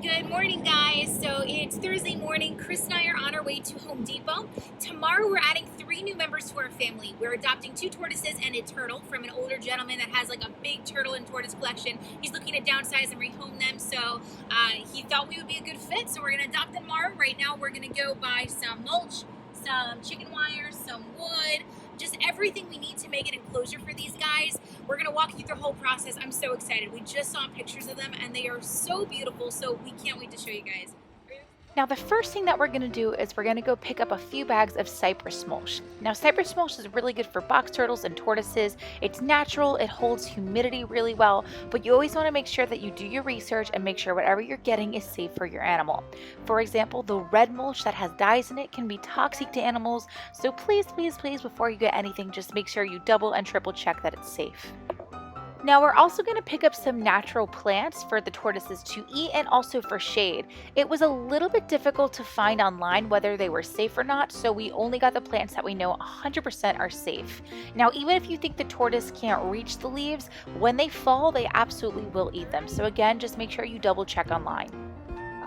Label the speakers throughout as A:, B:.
A: Good morning, guys. So it's Thursday morning. Chris and I are on our way to Home Depot. Tomorrow we're adding 3 new members to our family. We're adopting 2 tortoises and a turtle from an older gentleman that has like a big turtle and tortoise collection. He's looking to downsize and rehome them, so he thought we would be a good fit. So we're gonna adopt them tomorrow. Right now we're gonna go buy some mulch, some chicken wire, some wood, just everything we need to make an enclosure for these guys. We're gonna walk you through the whole process. I'm so excited. We just saw pictures of them and they are so beautiful, so we can't wait to show you guys.
B: Now the first thing that we're going to do is we're going to go pick up a few bags of cypress mulch. Now cypress mulch is really good for box turtles and tortoises. It's natural, it holds humidity really well, but you always want to make sure that you do your research and make sure whatever you're getting is safe for your animal. For example, the red mulch that has dyes in it can be toxic to animals, so please before you get anything, just make sure you double and triple check that it's safe. Now we're also going to pick up some natural plants for the tortoises to eat and also for shade. It was a little bit difficult to find online whether they were safe or not, so we only got the plants that we know 100% are safe. Now even if you think the tortoise can't reach the leaves, when they fall they absolutely will eat them. So again, just make sure you double check online.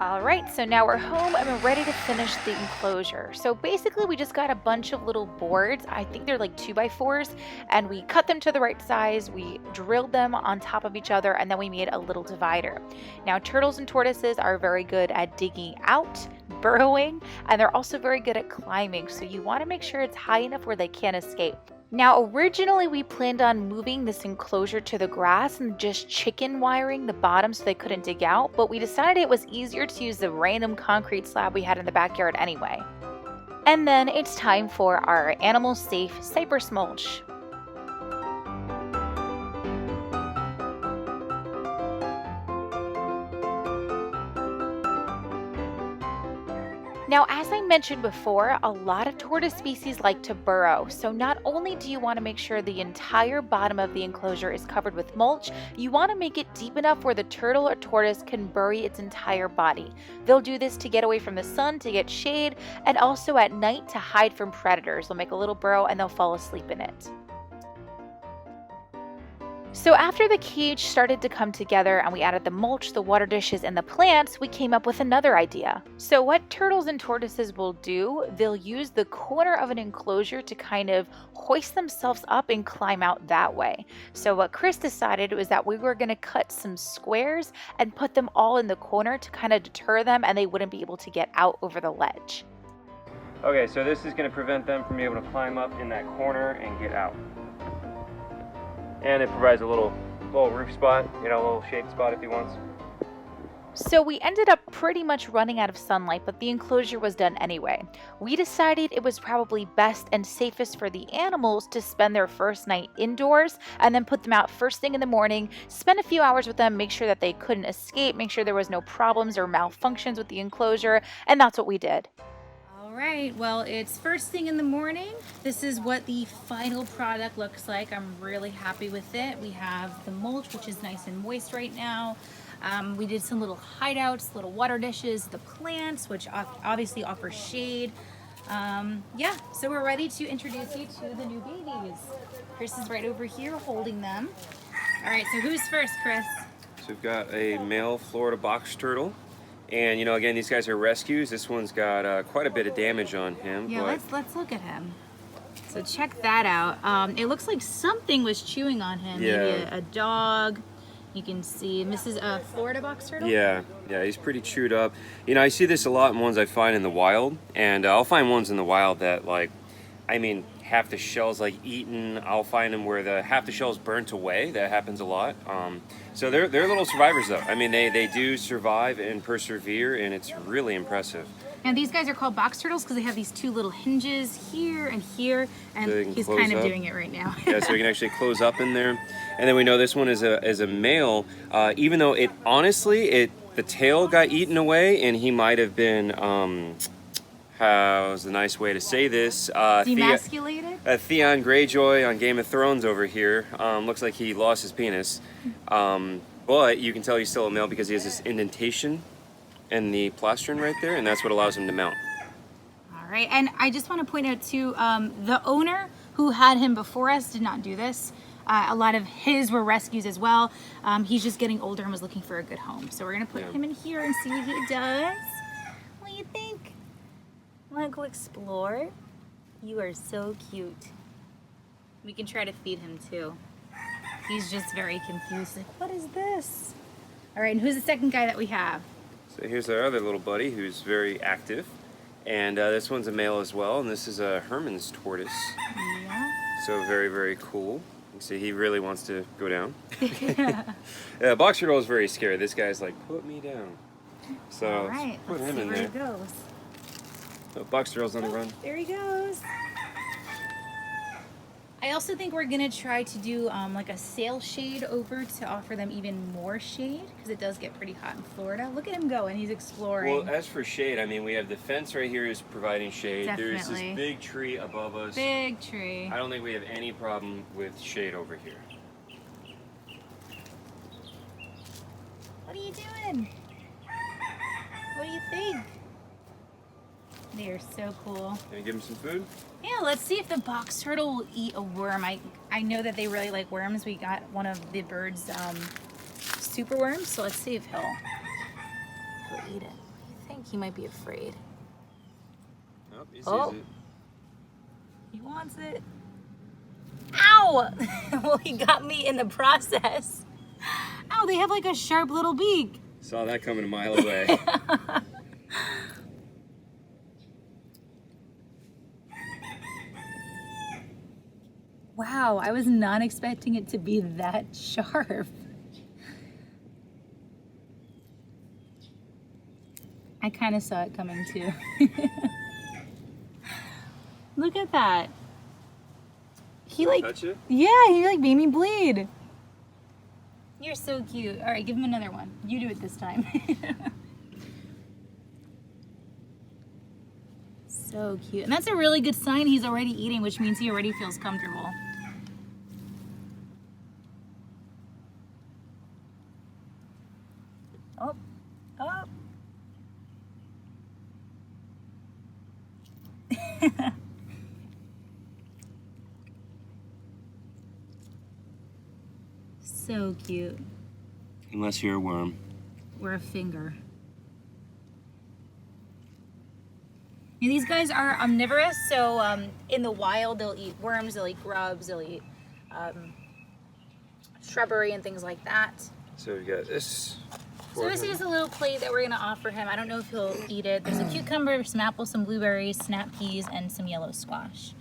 B: Alright, so now we're home and we're ready to finish the enclosure. So basically we just got a bunch of little boards, I think they're like 2x4s, and we cut them to the right size, we drilled them on top of each other, and then we made a little divider. Now turtles and tortoises are very good at digging out, burrowing, and they're also very good at climbing, so you want to make sure it's high enough where they can't escape. Now originally we planned on moving this enclosure to the grass and just chicken wiring the bottom so they couldn't dig out, but we decided it was easier to use the random concrete slab we had in the backyard anyway. And then it's time for our animal safe cypress mulch. Now, as I mentioned before, a lot of tortoise species like to burrow, so not only do you want to make sure the entire bottom of the enclosure is covered with mulch, you want to make it deep enough where the turtle or tortoise can bury its entire body. They'll do this to get away from the sun, to get shade, and also at night to hide from predators. They'll make a little burrow and they'll fall asleep in it. So after the cage started to come together and we added the mulch, the water dishes, and the plants, we came up with another idea. So what turtles and tortoises will do, they'll use the corner of an enclosure to kind of hoist themselves up and climb out that way. So what Chris decided was that we were going to cut some squares and put them all in the corner to kind of deter them and they wouldn't be able to get out over the ledge.
C: Okay, so this is going to prevent them from being able to climb up in that corner and get out. And it provides a little roof spot, you know, a little shade spot if he wants.
B: So we ended up pretty much running out of sunlight, but the enclosure was done anyway. We decided it was probably best and safest for the animals to spend their first night indoors and then put them out first thing in the morning, spend a few hours with them, make sure that they couldn't escape, make sure there was no problems or malfunctions with the enclosure, and that's what we did.
A: All right, well, it's first thing in the morning. This is what the final product looks like. I'm really happy with it. We have the mulch, which is nice and moist right now. We did some little hideouts, little water dishes, the plants, which obviously offer shade. Yeah, so we're ready to introduce you to the new babies. Chris is right over here holding them. All right, so who's first, Chris?
C: So we've got a male Florida box turtle. And you know, again, these guys are rescues. This one's got quite a bit of damage on him.
A: Yeah, let's look at him. So check that out. It looks like something was chewing on him.
C: Yeah.
A: Maybe a dog. You can see this is a Florida box turtle.
C: Yeah, he's pretty chewed up. You know, I see this a lot in ones I find in the wild, and I'll find ones in the wild that, like, I mean, half the shell's like eaten. I'll find them where half the shell's burnt away. That happens a lot. So they're little survivors though. I mean, they do survive and persevere, and it's really impressive.
A: And these guys are called box turtles because they have these 2 little hinges here and here, and
C: So
A: he's kind of doing it right now.
C: Yeah, so we can actually close up in there. And then we know this one is a male, even though the tail got eaten away, and he might have been how's the nice way to say this?
A: Demasculated?
C: Theon Greyjoy on Game of Thrones over here. Looks like he lost his penis. But you can tell he's still a male because he has this indentation in the plastron right there, and that's what allows him to mount.
A: All right, and I just want to point out too, the owner who had him before us did not do this. A lot of his were rescues as well. He's just getting older and was looking for a good home. So we're gonna put him in here and see what he does. What do you think? Wanna go explore? You are so cute. We can try to feed him too. He's just very confused. Like, what is this? All right, and who's the second guy that we have?
C: So here's our other little buddy who's very active. And this one's a male as well, and this is a Herman's tortoise.
A: Yeah.
C: So very, very cool. You see, he really wants to go down. Yeah, Box Turtle is very scared. This guy's like, put me down. So
A: all right,
C: put
A: let's
C: him
A: see
C: in
A: where
C: there.
A: he goes.
C: So Box Turtle's on the run.
A: There he goes. I also think we're gonna try to do like a sail shade over to offer them even more shade because it does get pretty hot in Florida. Look at him go, and he's exploring.
C: Well, as for shade, I mean, we have the fence right here is providing shade. There's
A: Definitely.
C: this big tree above us.
A: Big tree.
C: I don't think we have any problem with shade over here.
A: What are you doing? What do you think? They are so cool.
C: Can we give him some food?
A: Yeah, let's see if the box turtle will eat a worm. I know that they really like worms. We got one of the birds' super worms, so let's see if he'll eat it. What do you think? He might be afraid.
C: Nope, he sees
A: Oh.
C: it.
A: He wants it. Ow! Well, he got me in the process. Ow, they have like a sharp little beak.
C: Saw that coming a mile away.
A: Wow, I was not expecting it to be that sharp. I kind of saw it coming too. Look at that. He like,
C: Touch it?
A: yeah, he like made me bleed. You're so cute. All right, give him another one. You do it this time. So cute. And that's a really good sign he's already eating, which means he already feels comfortable. Oh, oh. So cute.
C: Unless you're a worm.
A: Or a finger. Now, these guys are omnivorous, so in the wild they'll eat worms, they'll eat grubs, they'll eat shrubbery and things like that.
C: So we got this.
A: So this is a little plate that we're gonna offer him. I don't know if he'll eat it. There's a cucumber, some apples, some blueberries, snap peas, and some yellow squash.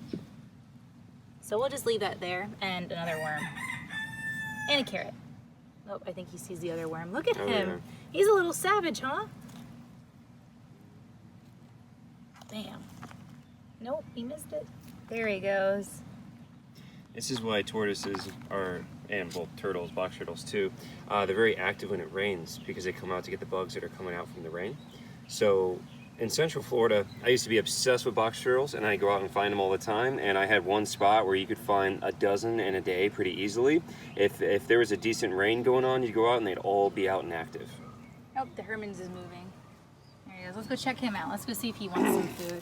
A: So we'll just leave that there, and another worm. And a carrot. Oh, I think he sees the other worm. Look at him.
C: Yeah.
A: He's a little savage, huh? Bam. Nope, he missed it. There he goes.
C: This is why tortoises are, and both turtles, box turtles too, they're very active when it rains because they come out to get the bugs that are coming out from the rain. So in Central Florida, I used to be obsessed with box turtles, and I go out and find them all the time. And I had one spot where you could find a dozen in a day pretty easily. If there was a decent rain going on, you'd go out and they'd all be out and active.
A: Oh, the Herman's is moving. There he goes. Let's go check him out. Let's go see if he wants some food.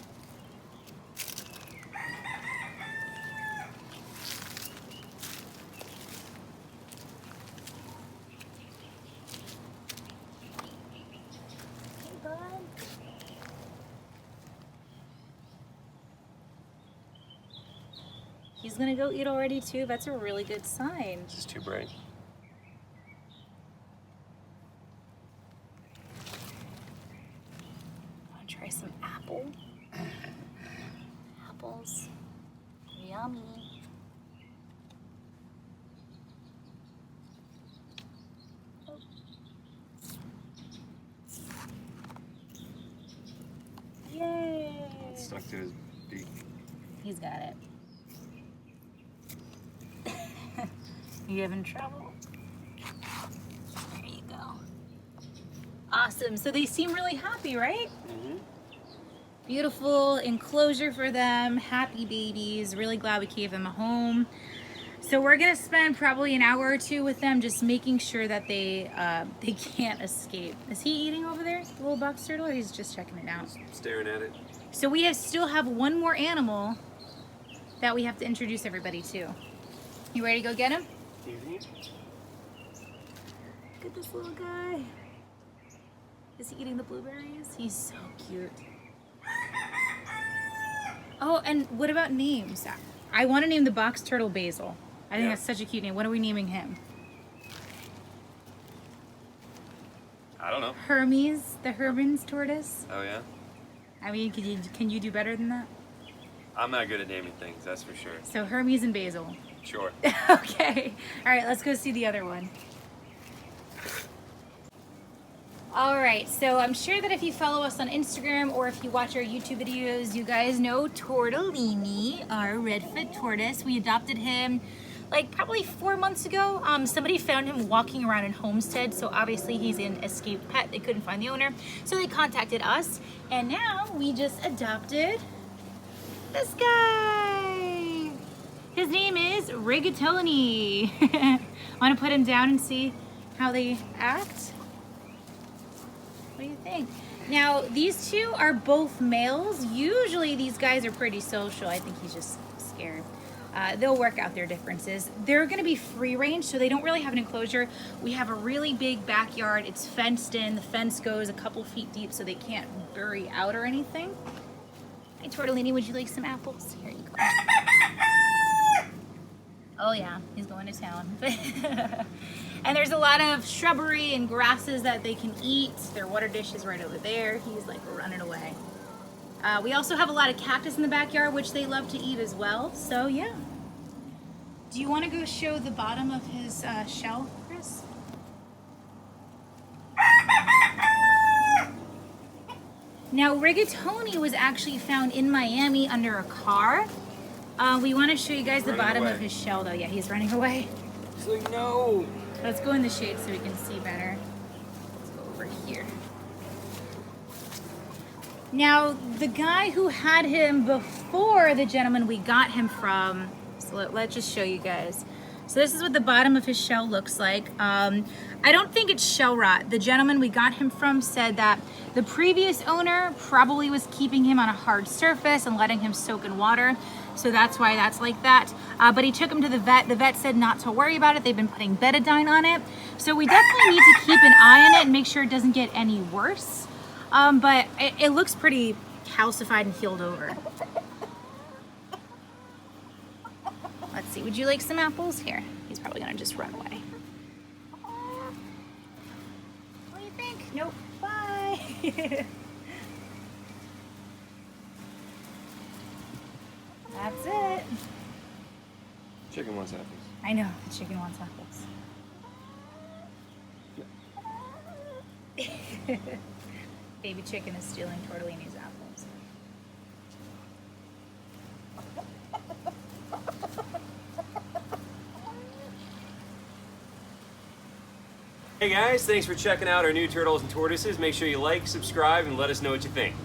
A: Hey, bud. He's gonna go eat already too. That's a really good sign.
C: This is too bright.
A: Want to try some apple? Apples. Yummy. Oh. Yay!
C: It's stuck to his beak.
A: He's got it. You having trouble? There you go. Awesome. So they seem really happy, right?
C: Mm-hmm.
A: Beautiful enclosure for them. Happy babies. Really glad we gave them a home. So we're gonna spend probably an hour or two with them, just making sure that they can't escape. Is he eating over there, the little box turtle, or he's just checking it out?
C: Staring at it.
A: So we still have one more animal that we have to introduce everybody to. You ready to go get him?
C: Mhm.
A: Look at this little guy. Is he eating the blueberries? He's so cute. Oh, and what about names? I want to name the box turtle Basil. I think
C: Yeah.
A: that's such a cute name. What are we naming him?
C: I don't know.
A: Hermes, the Herman's tortoise.
C: Oh yeah?
A: I mean, can you do better than that?
C: I'm not good at naming things, that's for sure.
A: So Hermes and Basil.
C: Sure.
A: Okay. All right, let's go see the other one. All right, so I'm sure that if you follow us on Instagram or if you watch our YouTube videos, you guys know Tortellini, our redfoot tortoise. We adopted him like probably 4 months ago. Somebody found him walking around in Homestead, so obviously he's an escaped pet. They couldn't find the owner, so they contacted us, and now we just adopted this guy. His name is Rigatoni. Want to put him down and see how they act? What do you think? Now, these two are both males. Usually these guys are pretty social. I think he's just scared. They'll work out their differences. They're gonna be free range, so they don't really have an enclosure. We have a really big backyard. It's fenced in. The fence goes a couple feet deep so they can't bury out or anything. Hey, Tortellini, would you like some apples? Here you go. Oh yeah, he's going to town. And there's a lot of shrubbery and grasses that they can eat. Their water dish is right over there. He's like running away. We also have a lot of cactus in the backyard, which they love to eat as well. So yeah. Do you want to go show the bottom of his shell, Chris? Now, Rigatoni was actually found in Miami under a car. We want to show you guys the bottom of his shell, though. Yeah, he's running away.
C: He's like, no.
A: Let's go in the shade so we can see better. Let's go over here. Now, the guy who had him before the gentleman we got him from, so let's just show you guys. So this is what the bottom of his shell looks like. I don't think it's shell rot. The gentleman we got him from said that the previous owner probably was keeping him on a hard surface and letting him soak in water. So that's why that's like that. But he took him to the vet. The vet said not to worry about it. They've been putting betadine on it. So we definitely need to keep an eye on it and make sure it doesn't get any worse. But it looks pretty calcified and healed over. Let's see, would you like some apples? Here, he's probably gonna just run away. What do you think? Nope, bye. That's it.
C: Chicken wants apples.
A: I know, the chicken wants apples. Baby chicken is stealing Tortellini's apples.
C: Hey guys, thanks for checking out our new Turtles and Tortoises. Make sure you like, subscribe, and let us know what you think.